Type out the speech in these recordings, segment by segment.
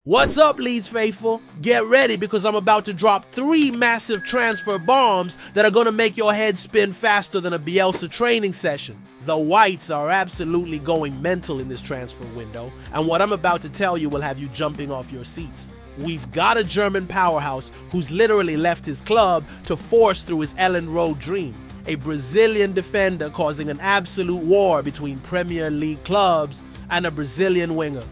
What's up, Leeds faithful? Get ready because I'm about to drop 3 massive transfer bombs that are going to make your head spin faster than a Bielsa training session. The Whites are absolutely going mental in this transfer window, and what I'm about to tell you will have you jumping off your seats. We've got a German powerhouse who's literally left his club to force through his Elland Road dream. A Brazilian defender causing an absolute war between Premier League clubs and a Brazilian winger.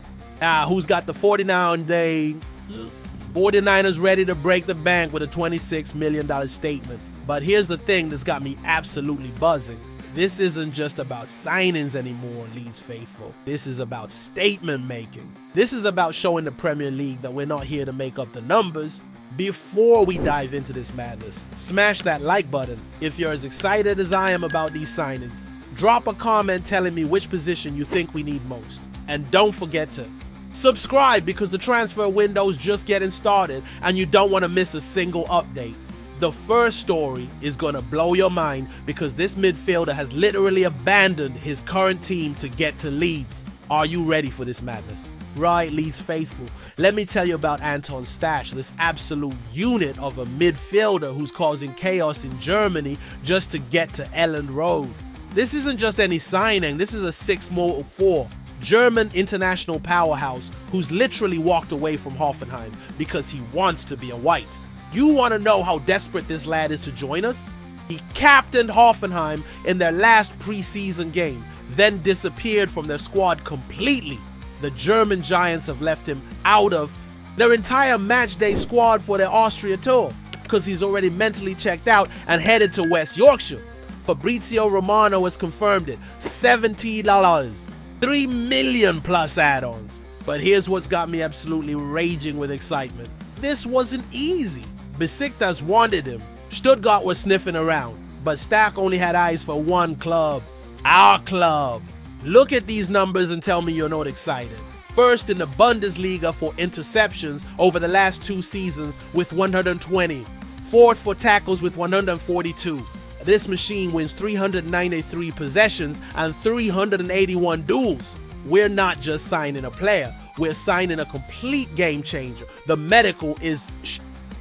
Who's got the 49ers ready to break the bank with a $26 million statement. But here's the thing that's got me absolutely buzzing. This isn't just about signings anymore, Leeds faithful. This is about statement making. This is about showing the Premier League that we're not here to make up the numbers. Before we dive into this madness, smash that like button if you're as excited as I am about these signings. Drop a comment telling me which position you think we need most. And don't forget to subscribe because the transfer window's just getting started and you don't want to miss a single update. The first story is going to blow your mind because this midfielder has literally abandoned his current team to get to Leeds. Are you ready for this madness? Right, Leeds faithful. Let me tell you about Anton Stach, this absolute unit of a midfielder who's causing chaos in Germany just to get to Elland Road. This isn't just any signing, this is a 6-4 German international powerhouse who's literally walked away from Hoffenheim because he wants to be a White. You want to know how desperate this lad is to join us? He captained Hoffenheim in their last preseason game, then disappeared from their squad completely. The German Giants have left him out of their entire matchday squad for their Austria tour because he's already mentally checked out and headed to West Yorkshire. Fabrizio Romano has confirmed it. $70. 3 million plus add-ons. But here's what's got me absolutely raging with excitement. This wasn't easy. Besiktas wanted him. Stuttgart was sniffing around. But Stach only had eyes for one club. Our club. Look at these numbers and tell me you're not excited. First in the Bundesliga for interceptions over the last 2 seasons with 120. Fourth for tackles with 142. This machine wins 393 possessions and 381 duels. We're not just signing a player, we're signing a complete game changer. The medical is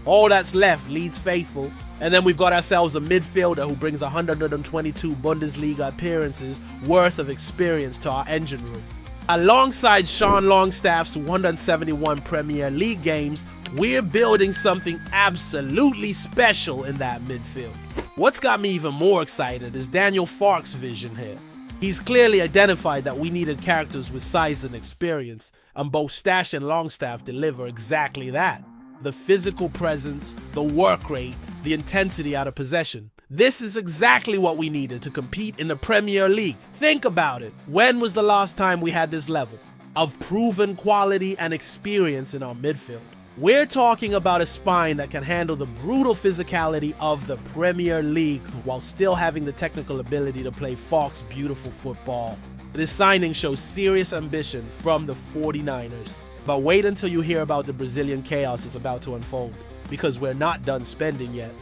all that's left, Leeds faithful. And then we've got ourselves a midfielder who brings 122 Bundesliga appearances worth of experience to our engine room. Alongside Sean Longstaff's 171 Premier League games, we're building something absolutely special in that midfield. What's got me even more excited is Daniel Farke's vision here. He's clearly identified that we needed characters with size and experience, and both Stach and Longstaff deliver exactly that. The physical presence, the work rate, the intensity out of possession. This is exactly what we needed to compete in the Premier League. Think about it. When was the last time we had this level of proven quality and experience in our midfield? We're talking about a spine that can handle the brutal physicality of the Premier League while still having the technical ability to play Farke's beautiful football. This signing shows serious ambition from the 49ers. But wait until you hear about the Brazilian chaos that's about to unfold, because we're not done spending yet.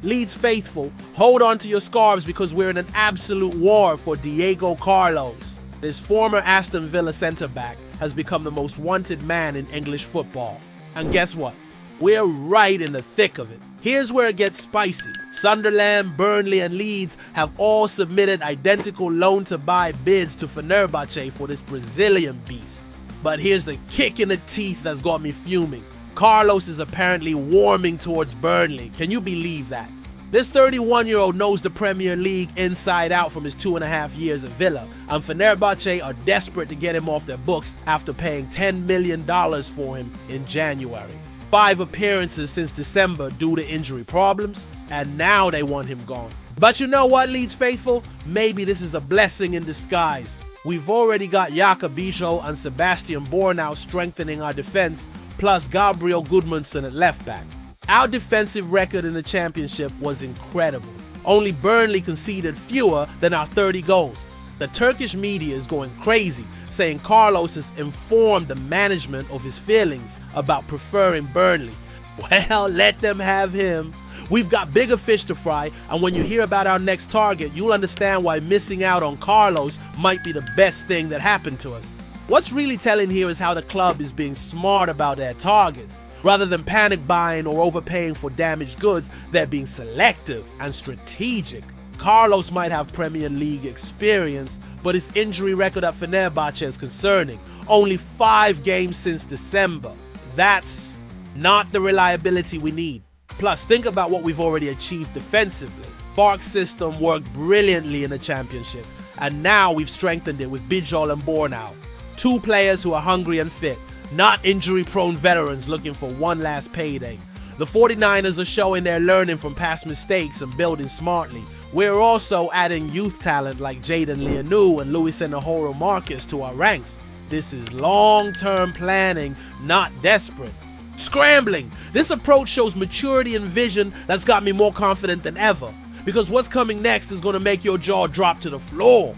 Leeds faithful, hold on to your scarves because we're in an absolute war for Diego Carlos. This former Aston Villa centre-back has become the most wanted man in English football. And guess what? We're right in the thick of it. Here's where it gets spicy. Sunderland, Burnley, and Leeds have all submitted identical loan-to-buy bids to Fenerbahce for this Brazilian beast. But here's the kick in the teeth that's got me fuming. Carlos is apparently warming towards Burnley. Can you believe that? This 31-year-old knows the Premier League inside out from his 2.5 years at Villa, and Fenerbahce are desperate to get him off their books after paying $10 million for him in January. 5 appearances since December due to injury problems, and now they want him gone. But you know what, Leeds faithful? Maybe this is a blessing in disguise. We've already got Jakob Bicho and Sebastian Bornau strengthening our defense, plus Gabriel Gudmundsson at left back. Our defensive record in the championship was incredible. Only Burnley conceded fewer than our 30 goals. The Turkish media is going crazy, saying Carlos has informed the management of his feelings about preferring Burnley. Well, let them have him. We've got bigger fish to fry, and when you hear about our next target, you'll understand why missing out on Carlos might be the best thing that happened to us. What's really telling here is how the club is being smart about their targets. Rather than panic buying or overpaying for damaged goods, they're being selective and strategic. Carlos might have Premier League experience, but his injury record at Fenerbahce is concerning. Only 5 games since December. That's not the reliability we need. Plus, think about what we've already achieved defensively. Bark's system worked brilliantly in the Championship, and now we've strengthened it with Bijol and Bornau. 2 players who are hungry and fit, not injury-prone veterans looking for one last payday. The 49ers are showing they're learning from past mistakes and building smartly. We're also adding youth talent like Jadon Lianu and Luis Enahoro Marquez to our ranks. This is long-term planning, not desperate. Scrambling! This approach shows maturity and vision that's got me more confident than ever. Because what's coming next is going to make your jaw drop to the floor.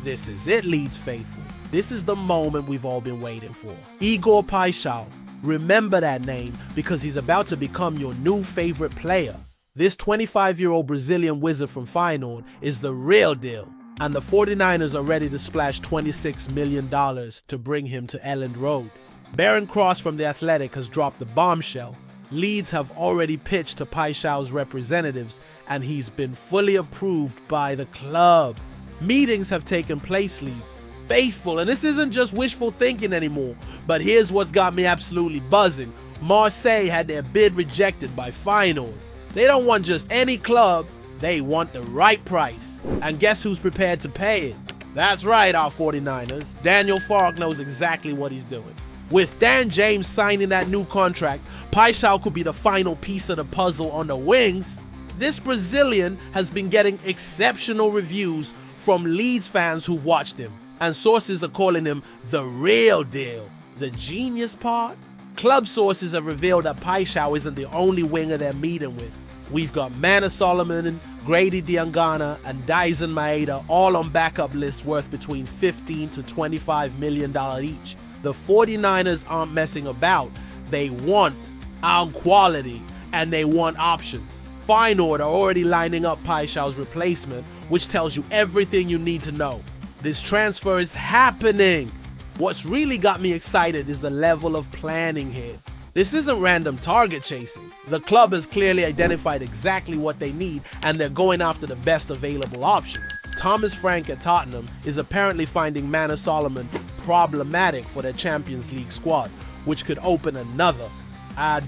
This is it, Leeds faithful. This is the moment we've all been waiting for. Igor Paixão. Remember that name because he's about to become your new favorite player. This 25-year-old Brazilian wizard from Feyenoord is the real deal. And the 49ers are ready to splash $26 million to bring him to Elland Road. Baron Cross from The Athletic has dropped the bombshell. Leeds have already pitched to Paixão's representatives and he's been fully approved by the club. Meetings have taken place, Leeds. Faithful, and this isn't just wishful thinking anymore, but here's what's got me absolutely buzzing. Marseille had their bid rejected by Feyenoord. They don't want just any club, they want the right price. And guess who's prepared to pay it? That's right, our 49ers. Daniel Farke knows exactly what he's doing. With Dan James signing that new contract, Paixão could be the final piece of the puzzle on the wings. This Brazilian has been getting exceptional reviews from Leeds fans who've watched him. And sources are calling him the real deal. The genius part? Club sources have revealed that Paixão isn't the only winger they're meeting with. We've got Manor Solomon, Grady Diangana, and Dyson Maeda all on backup lists worth between $15 to $25 million each. The 49ers aren't messing about. They want our quality and they want options. Feyenoord are already lining up Paixão's replacement, which tells you everything you need to know. This transfer is happening. What's really got me excited is the level of planning here. This isn't random target chasing. The club has clearly identified exactly what they need and they're going after the best available options. Thomas Frank at Tottenham is apparently finding Manor Solomon problematic for their Champions League squad, which could open another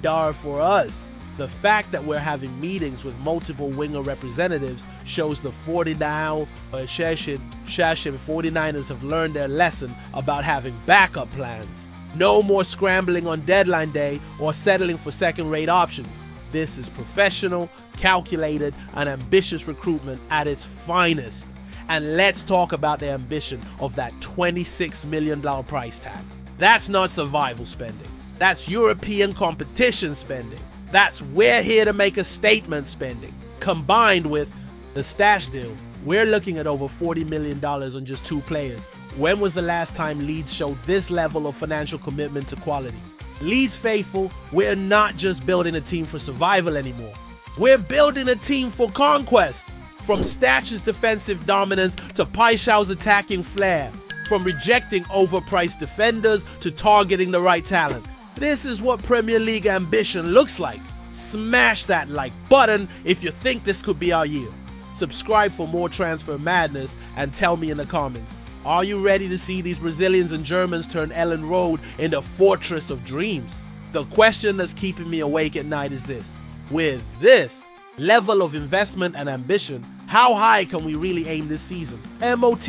door for us. The fact that we're having meetings with multiple winger representatives shows the 49ers have learned their lesson about having backup plans. No more scrambling on deadline day or settling for second-rate options. This is professional, calculated, and ambitious recruitment at its finest. And let's talk about the ambition of that $26 million price tag. That's not survival spending. That's European competition spending. That's we're here to make a statement spending. Combined with the stash deal, we're looking at over $40 million on just 2 players. When was the last time Leeds showed this level of financial commitment to quality? Leeds faithful, we're not just building a team for survival anymore. We're building a team for conquest. From Stash's defensive dominance to Paixão's attacking flair. From rejecting overpriced defenders to targeting the right talent. This is what Premier League ambition looks like. Smash that like button if you think this could be our year. Subscribe for more transfer madness and tell me in the comments. Are you ready to see these Brazilians and Germans turn Elland Road into a fortress of dreams? The question that's keeping me awake at night is this. With this level of investment and ambition, how high can we really aim this season? MOT.